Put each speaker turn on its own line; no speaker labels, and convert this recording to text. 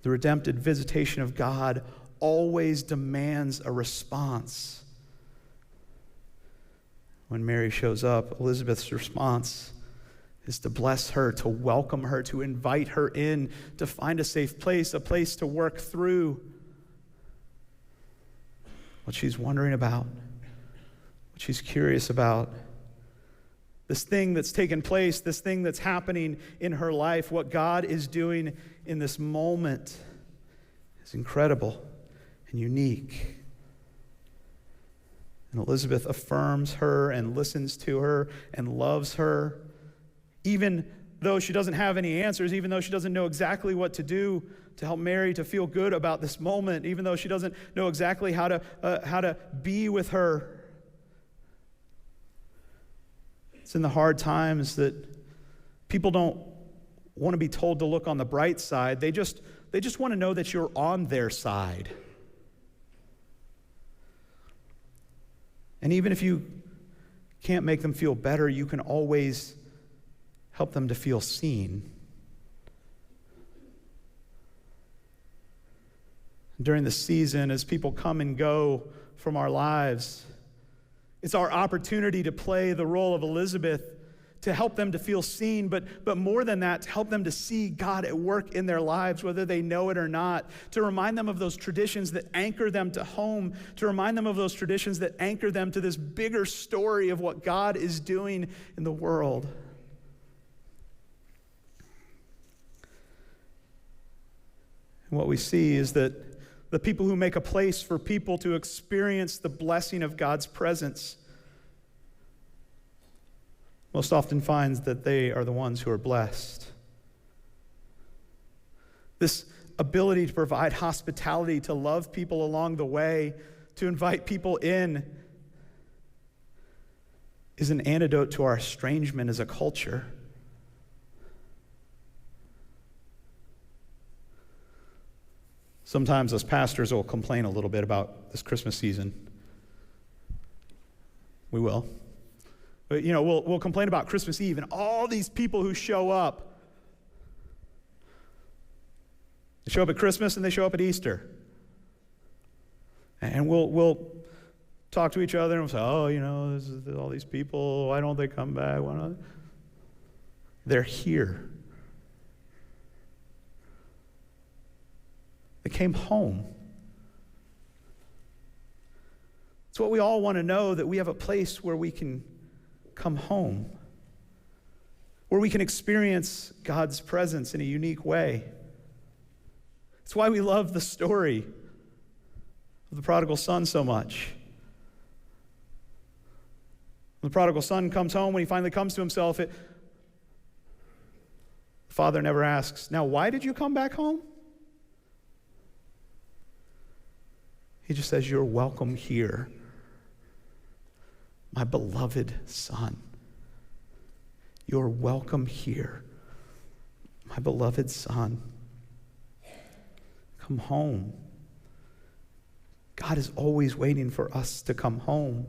The redemptive visitation of God always demands a response. When Mary shows up, Elizabeth's response is to bless her, to welcome her, to invite her in, to find a safe place, a place to work through what she's wondering about, what she's curious about. This thing that's taken place, this thing that's happening in her life, what God is doing in this moment is incredible and unique. And Elizabeth affirms her and listens to her and loves her, even though she doesn't have any answers, even though she doesn't know exactly what to do to help Mary to feel good about this moment, even though she doesn't know exactly how to be with her. It's in the hard times that people don't want to be told to look on the bright side. They just want to know that you're on their side. And even if you can't make them feel better, you can always help them to feel seen. During the season, as people come and go from our lives, it's our opportunity to play the role of Elizabeth, to help them to feel seen, but more than that, to help them to see God at work in their lives, whether they know it or not, to remind them of those traditions that anchor them to home, to remind them of those traditions that anchor them to this bigger story of what God is doing in the world. And what we see is that the people who make a place for people to experience the blessing of God's presence most often finds that they are the ones who are blessed. This ability to provide hospitality, to love people along the way, to invite people in, is an antidote to our estrangement as a culture. Sometimes us pastors will complain a little bit about this Christmas season. We will. But, we'll complain about Christmas Eve and all these people who show up. They show up at Christmas and they show up at Easter. And we'll talk to each other and we'll say, there's all these people. Why don't they come back? Why not? They're here. They came home. It's what we all want to know, that we have a place where we can come home, where we can experience God's presence in a unique way. It's why we love the story of the prodigal son so much. When the prodigal son comes home, when he finally comes to himself, the father never asks, "Now, why did you come back home?" He just says, "You're welcome here, my beloved son. You're welcome here, my beloved son. Come home." God is always waiting for us to come home.